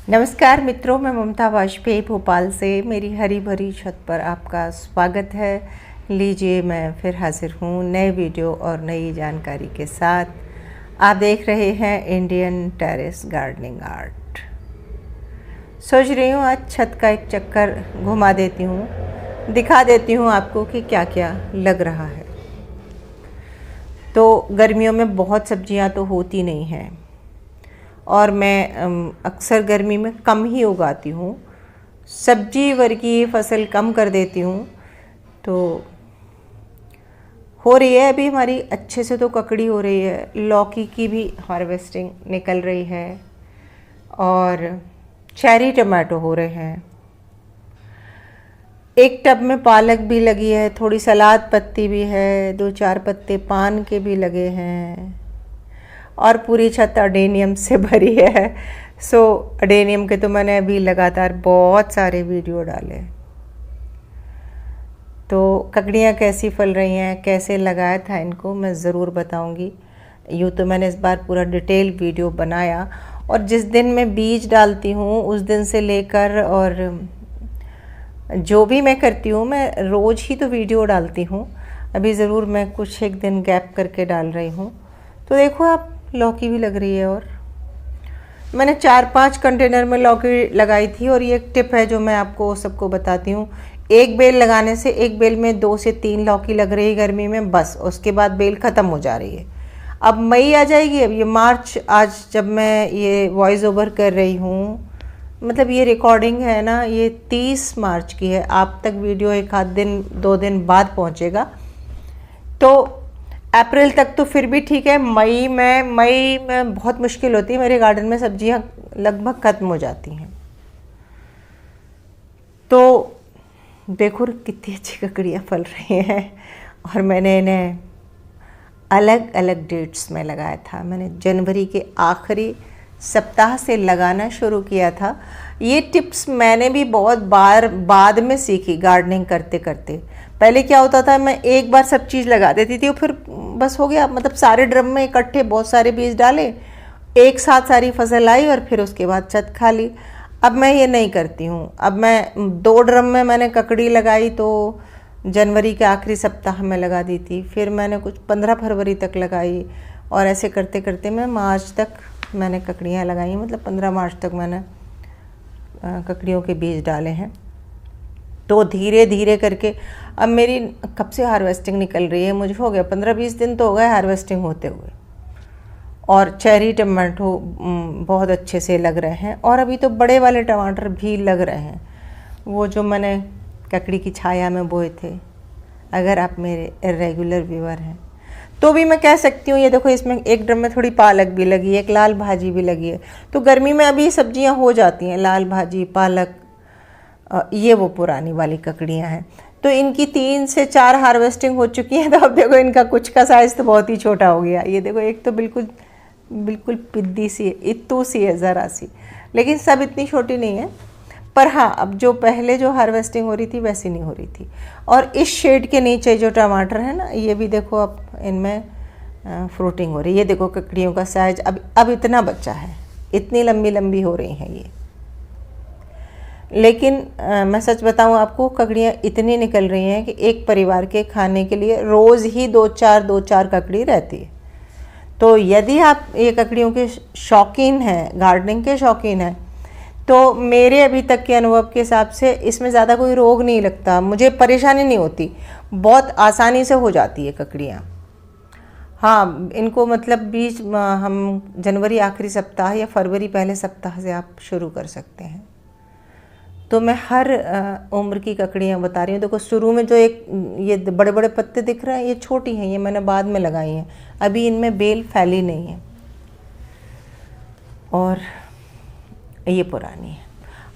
नमस्कार मित्रों, मैं ममता वाजपेयी भोपाल से मेरी हरी भरी छत पर आपका स्वागत है। लीजिए, मैं फिर हाजिर हूँ नए वीडियो और नई जानकारी के साथ। आप देख रहे हैं इंडियन टेरेस गार्डनिंग आर्ट। सोच रही हूँ आज छत का एक चक्कर घुमा देती हूँ, दिखा देती हूँ आपको कि क्या क्या लग रहा है। तो गर्मियों में बहुत सब्जियाँ तो होती नहीं हैं और मैं अक्सर गर्मी में कम ही उगाती हूँ, सब्जी वर्गीय फसल कम कर देती हूँ। तो हो रही है अभी हमारी अच्छे से, तो ककड़ी हो रही है, लौकी की भी हार्वेस्टिंग निकल रही है और चेरी टमाटो हो रहे हैं। एक टब में पालक भी लगी है, थोड़ी सलाद पत्ती भी है, 2-4 पत्ते पान के भी लगे हैं और पूरी छत अडेनियम से भरी है। अडेनियम के तो मैंने अभी लगातार बहुत सारे वीडियो डाले। तो ककड़ियाँ कैसी फल रही हैं, कैसे लगाया था इनको, मैं ज़रूर बताऊंगी। यूँ तो मैंने इस बार पूरा डिटेल वीडियो बनाया और जिस दिन मैं बीज डालती हूँ उस दिन से लेकर और जो भी मैं करती हूँ, मैं रोज़ ही तो वीडियो डालती हूँ। अभी ज़रूर मैं कुछ एक दिन गैप करके डाल रही हूँ। तो देखो आप, लौकी भी लग रही है और मैंने 4-5 कंटेनर में लौकी लगाई थी। और ये एक टिप है जो मैं आपको सबको बताती हूँ, एक बेल लगाने से एक बेल में 2 से 3 लौकी लग रही है गर्मी में, बस उसके बाद बेल ख़त्म हो जा रही है। अब मई आ जाएगी, अब ये मार्च, आज जब मैं ये वॉइस ओवर कर रही हूँ, मतलब ये रिकॉर्डिंग है ना, ये 30 मार्च की है। आप तक वीडियो एक आध दिन 2 दिन बाद पहुँचेगा, तो अप्रैल तक तो फिर भी ठीक है। मई में बहुत मुश्किल होती है, मेरे गार्डन में सब्जियां लगभग ख़त्म हो जाती हैं। तो देखो कितनी अच्छी ककड़ियाँ फल रही हैं और मैंने इन्हें अलग अलग डेट्स में लगाया था। मैंने जनवरी के आखिरी सप्ताह से लगाना शुरू किया था। ये टिप्स मैंने भी बहुत बार बाद में सीखी गार्डनिंग करते करते। पहले क्या होता था, मैं एक बार सब चीज़ लगा देती थी और फिर बस हो गया, मतलब सारे ड्रम में इकट्ठे बहुत सारे बीज डाले, एक साथ सारी फसल आई और फिर उसके बाद छत खाली। अब मैं ये नहीं करती हूँ। अब मैं 2 ड्रम में मैंने ककड़ी लगाई तो जनवरी के आखिरी सप्ताह में लगा दी थी, फिर मैंने कुछ 15 फरवरी तक लगाई और ऐसे करते करते मैं मार्च तक मैंने ककड़ियाँ लगाई, मतलब 15 मार्च तक मैंने ककड़ियों के बीज डाले हैं। तो धीरे धीरे करके अब मेरी कब से हार्वेस्टिंग निकल रही है, मुझे हो गया 15-20 दिन तो हो गए हार्वेस्टिंग होते हुए। और चेरी टमाटो बहुत अच्छे से लग रहे हैं और अभी तो बड़े वाले टमाटर भी लग रहे हैं, वो जो मैंने ककड़ी की छाया में बोए थे। अगर आप मेरे रेगुलर व्यूअर हैं तो भी मैं कह सकती हूँ, ये देखो इसमें एक ड्रम में थोड़ी पालक भी लगी है, एक लाल भाजी भी लगी है। तो गर्मी में अभी सब्जियाँ हो जाती हैं, लाल भाजी, पालक, ये वो पुरानी वाली ककड़ियाँ हैं। तो इनकी 3 से 4 हार्वेस्टिंग हो चुकी है। तो अब देखो इनका कुछ का साइज़ तो बहुत ही छोटा हो गया। ये देखो एक तो बिल्कुल बिल्कुल पिद्दी सी है, इत्तू सी है, ज़रा सी, लेकिन सब इतनी छोटी नहीं है। पर हाँ, अब जो पहले जो हार्वेस्टिंग हो रही थी वैसी नहीं हो रही थी। और इस शेड के नीचे जो टमाटर है ना, ये भी देखो अब इनमें फ्रूटिंग हो रही है। ये देखो ककड़ियों का साइज अब इतना बच्चा है, इतनी लंबी लंबी हो रही हैं ये। लेकिन मैं सच बताऊं आपको, ककड़ियाँ इतनी निकल रही हैं कि एक परिवार के खाने के लिए रोज़ ही 2-4 ककड़ी रहती है। तो यदि आप ये ककड़ियों के शौकीन हैं, गार्डनिंग के शौकीन हैं, तो मेरे अभी तक के अनुभव के हिसाब से इसमें ज़्यादा कोई रोग नहीं लगता, मुझे परेशानी नहीं होती, बहुत आसानी से हो जाती है ककड़ियाँ। हाँ, इनको मतलब बीज हम जनवरी आखिरी सप्ताह या फरवरी पहले सप्ताह से आप शुरू कर सकते हैं। तो मैं हर उम्र की ककड़ियाँ बता रही हूँ। देखो शुरू में जो एक ये बड़े बड़े पत्ते दिख रहे हैं, ये छोटी हैं, ये मैंने बाद में लगाई हैं, अभी इनमें बेल फैली नहीं है। और ये पुरानी है।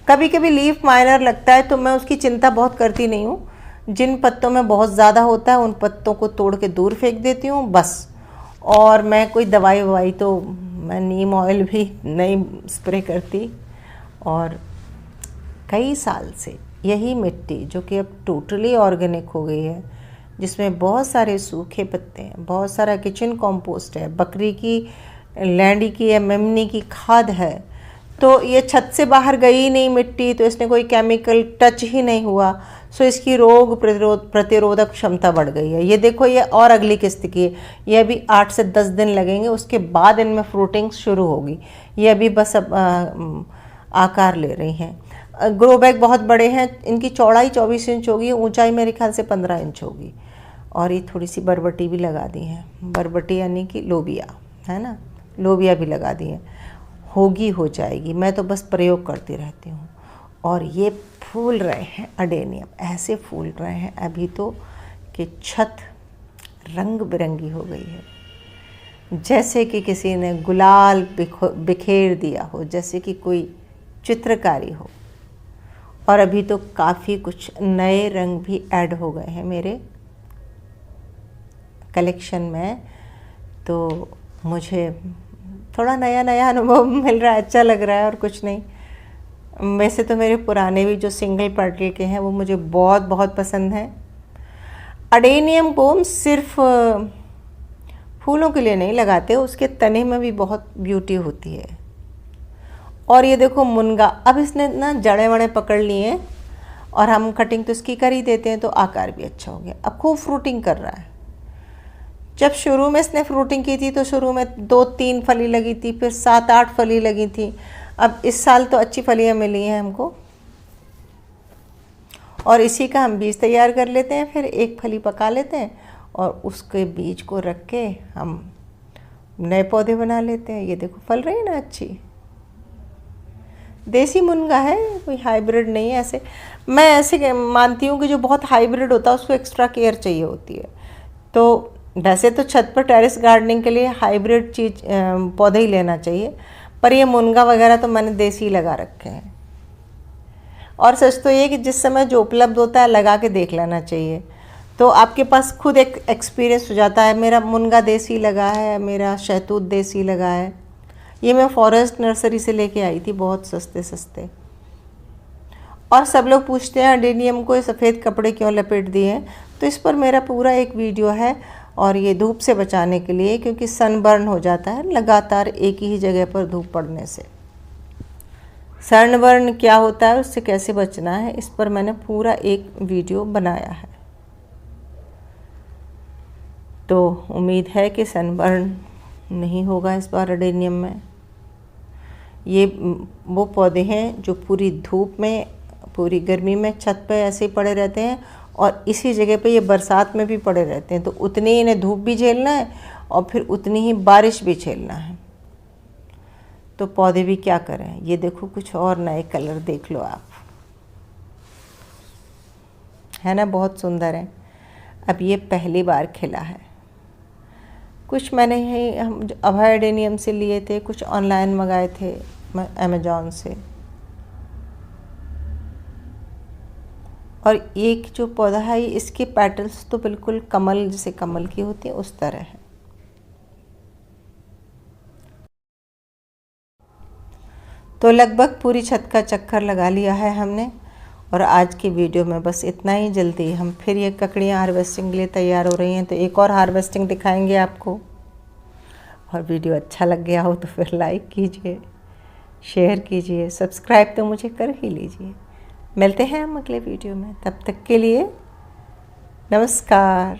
कभी कभी लीफ माइनर लगता है तो मैं उसकी चिंता बहुत करती नहीं हूँ। जिन पत्तों में बहुत ज़्यादा होता है उन पत्तों को तोड़ के दूर फेंक देती हूँ बस। और मैं कोई दवाई ववाई तो मैं नीम ऑयल भी नहीं स्प्रे करती। और कई साल से यही मिट्टी, जो कि अब टोटली ऑर्गेनिक हो गई है, जिसमें बहुत सारे सूखे पत्ते हैं, बहुत सारा किचन कंपोस्ट है, बकरी की लैंडी की या मेमनी की खाद है, तो ये छत से बाहर गई ही नहीं मिट्टी, तो इसने कोई केमिकल टच ही नहीं हुआ, सो इसकी रोग प्रतिरोधक क्षमता बढ़ गई है। ये देखो, ये और अगली किस्त की है, ये अभी 8 से 10 दिन लगेंगे, उसके बाद इनमें फ्रूटिंग शुरू होगी। ये अभी बस अब आकार ले रही हैं। ग्रो बैग बहुत बड़े हैं, इनकी चौड़ाई 24 इंच होगी, ऊंचाई मेरे ख्याल से 15 इंच होगी। और ये थोड़ी सी बरबटी भी लगा दी है, बरबटी यानी कि लोबिया, है ना, लोबिया भी लगा दी है। होगी, हो जाएगी, मैं तो बस प्रयोग करती रहती हूँ। और ये फूल रहे हैं अडेनियम, ऐसे फूल रहे हैं अभी तो कि छत रंग बिरंगी हो गई है, जैसे कि किसी ने गुलाल बिखेर दिया हो, जैसे कि कोई चित्रकारी हो। और अभी तो काफ़ी कुछ नए रंग भी ऐड हो गए हैं मेरे कलेक्शन में, तो मुझे थोड़ा नया नया अनुभव मिल रहा है, अच्छा लग रहा है और कुछ नहीं। वैसे तो मेरे पुराने भी जो सिंगल पेटल के हैं वो मुझे बहुत बहुत पसंद हैं। अडेनियम को हम सिर्फ फूलों के लिए नहीं लगाते, उसके तने में भी बहुत ब्यूटी होती है। और ये देखो मुनगा, अब इसने ना जड़ें वड़ें पकड़ ली हैं और हम कटिंग तो इसकी कर ही देते हैं, तो आकार भी अच्छा हो गया। अब खूब फ्रूटिंग कर रहा है। जब शुरू में इसने फ्रूटिंग की थी तो शुरू में 2-3 फली लगी थी, फिर 7-8 फली लगी थी। अब इस साल तो अच्छी फलियाँ मिली हैं हमको, और इसी का हम बीज तैयार कर लेते हैं, फिर एक फली पका लेते हैं और उसके बीज को रख के हम नए पौधे बना लेते हैं। ये देखो फल रही है ना अच्छी, देसी मुनगा है, कोई हाइब्रिड नहीं है। ऐसे मैं ऐसे मानती हूँ कि जो बहुत हाइब्रिड होता है उसको एक्स्ट्रा केयर चाहिए होती है। तो वैसे तो छत पर टेरेस गार्डनिंग के लिए हाइब्रिड चीज़ पौधे ही लेना चाहिए, पर ये मुनगा वगैरह तो मैंने देसी लगा रखे हैं। और सच तो ये कि जिस समय जो उपलब्ध होता है लगा के देख लेना चाहिए, तो आपके पास खुद एक एक्सपीरियंस हो जाता है। मेरा मुनगा देसी लगा है, मेरा शहतूत देसी लगा है। ये मैं फॉरेस्ट नर्सरी से लेके आई थी, बहुत सस्ते सस्ते। और सब लोग पूछते हैं अडेनियम को सफ़ेद कपड़े क्यों लपेट दिए हैं, तो इस पर मेरा पूरा एक वीडियो है। और ये धूप से बचाने के लिए, क्योंकि सनबर्न हो जाता है लगातार एक ही जगह पर धूप पड़ने से। सनबर्न क्या होता है, उससे कैसे बचना है, इस पर मैंने पूरा एक वीडियो बनाया है। तो उम्मीद है कि सनबर्न नहीं होगा इस बार अडेनियम में। ये वो पौधे हैं जो पूरी धूप में, पूरी गर्मी में छत पे ऐसे ही पड़े रहते हैं, और इसी जगह पे ये बरसात में भी पड़े रहते हैं। तो उतनी ही इन्हें धूप भी झेलना है और फिर उतनी ही बारिश भी झेलना है। तो पौधे भी क्या करें, ये देखो कुछ और नए कलर देख लो आप, है ना, बहुत सुंदर है। अब ये पहली बार खिला है। कुछ मैंने यही हम अभय अडेनियम से लिए थे, कुछ ऑनलाइन मंगाए थे अमेज़ॉन से। और एक जो पौधा है, इसके पेटल्स तो बिल्कुल कमल, जैसे कमल की होती है उस तरह है। तो लगभग पूरी छत का चक्कर लगा लिया है हमने, और आज की वीडियो में बस इतना ही। जल्दी हम फिर ये ककड़ियाँ हार्वेस्टिंग के लिए तैयार हो रही हैं, तो एक और हार्वेस्टिंग दिखाएंगे आपको। और वीडियो अच्छा लग गया हो तो फिर लाइक कीजिए, शेयर कीजिए, सब्सक्राइब तो मुझे कर ही लीजिए। मिलते हैं हम अगले वीडियो में, तब तक के लिए नमस्कार।